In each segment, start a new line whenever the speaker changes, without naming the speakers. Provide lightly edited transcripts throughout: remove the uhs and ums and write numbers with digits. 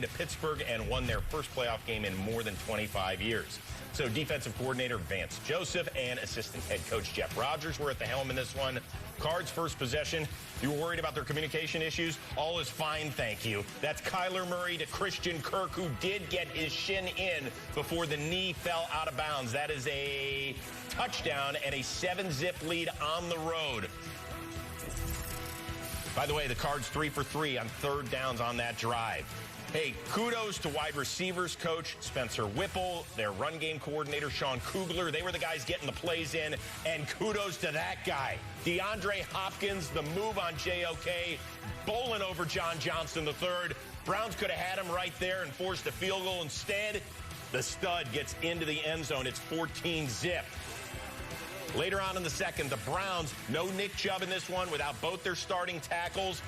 to Pittsburgh and won their first playoff game in more than 25 years. So defensive coordinator Vance Joseph and assistant head coach Jeff Rogers were at the helm in this one. Cards first possession. You were worried about their communication issues? All is fine, thank you. That's Kyler Murray to Christian Kirk, who did get his shin in before the knee fell out of bounds. That is a touchdown and a 7-zip lead on the road. By the way, the Cards 3 for 3 on third downs on that drive. Hey, kudos to wide receivers coach Spencer Whipple, their run game coordinator Sean Kugler. They were the guys getting the plays in, and kudos to that guy. DeAndre Hopkins, the move on JOK, bowling over John Johnson III. Browns could have had him right there and forced a field goal. Instead, the stud gets into the end zone. It's 14-zip. Later on in the second, the Browns, no Nick Chubb in this one without both their starting tackles.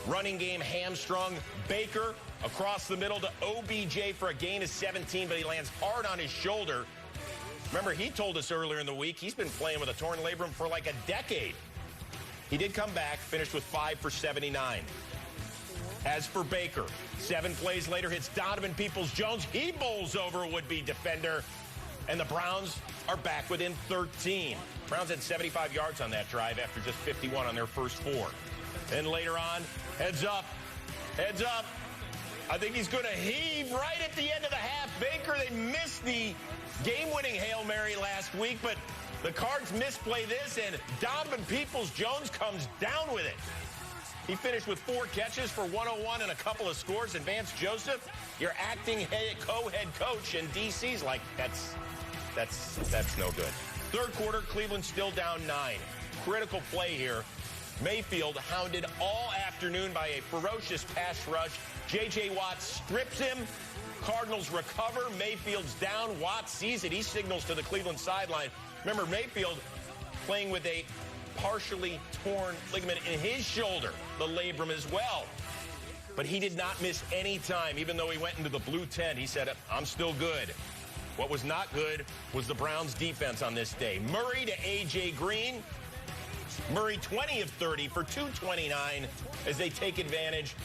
Running game hamstrung. Baker across the middle to OBJ for a gain of 17, but he lands hard on his shoulder. Remember, he told us earlier in the week he's been playing with a torn labrum for like a decade. He did come back, finished with 5 for 79. As for Baker, 7 plays later, hits Donovan Peoples-Jones. He bowls over a would-be defender, and the Browns are back within 13. Browns had 75 yards on that drive after just 51 on their first 4. And later on, heads up, heads up. I think he's going to heave right at the end of the half. Baker, they missed the game-winning Hail Mary last week, but the Cards misplay this, and Donovan Peoples-Jones comes down with it. He finished with 4 catches for 101 and a couple of scores. And Vance Joseph, your acting co-head coach, and DC's like, that's no good. Third quarter, Cleveland still down 9. Critical play here. Mayfield hounded all afternoon by a ferocious pass rush. J.J. Watt strips him. Cardinals recover. Mayfield's down. Watt sees it. He signals to the Cleveland sideline. Remember, Mayfield playing with a partially torn ligament in his shoulder, the labrum as well. But he did not miss any time, even though he went into the blue tent. He said, I'm still good. What was not good was the Browns' defense on this day. Murray to A.J. Green. Murray 20 of 30 for 229 as they take advantage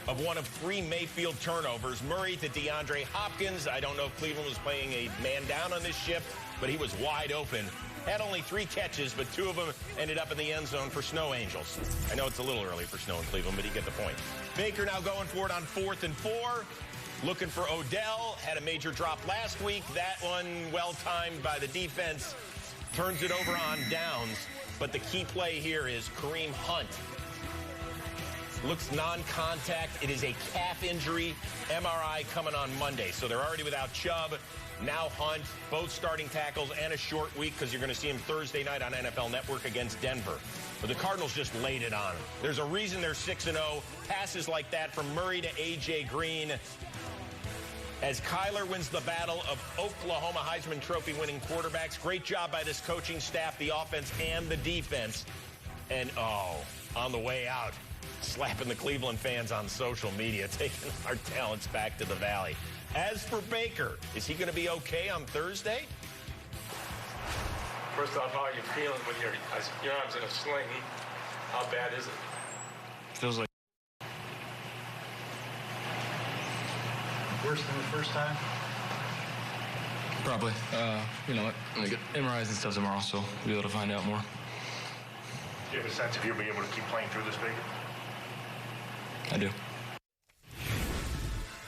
of one of 3 Mayfield turnovers. Murray to DeAndre Hopkins. I don't know if Cleveland was playing a man down on this shift, but he was wide open. Had only 3 catches, but 2 of them ended up in the end zone for Snow Angels. I know it's a little early for snow in Cleveland, but you get the point. Baker now going for it on 4th and 4. Looking for Odell. Had a major drop last week. That one well-timed by the defense. Turns it over on downs. But the key play here is Kareem Hunt. Looks non-contact. It is a calf injury. MRI coming on Monday. So they're already without Chubb. Now Hunt, both starting tackles, and a short week because you're going to see him Thursday night on NFL Network against Denver. But the Cardinals just laid it on him. There's a reason they're 6-0. Passes like that from Murray to A.J. Green. As Kyler wins the battle of Oklahoma Heisman Trophy winning quarterbacks. Great job by this coaching staff, the offense and the defense. And, on the way out, slapping the Cleveland fans on social media, taking our talents back to the Valley. As for Baker, is he going to be okay on Thursday?
First off, how are you feeling when your arm's in a sling? How bad is it?
Feels like
worse than the first time?
probably. You know what? I'm going to get MRIs and stuff tomorrow, so we'll be able to find out more.
Do you have a sense if you'll be able to keep playing through this, Baker?
I do.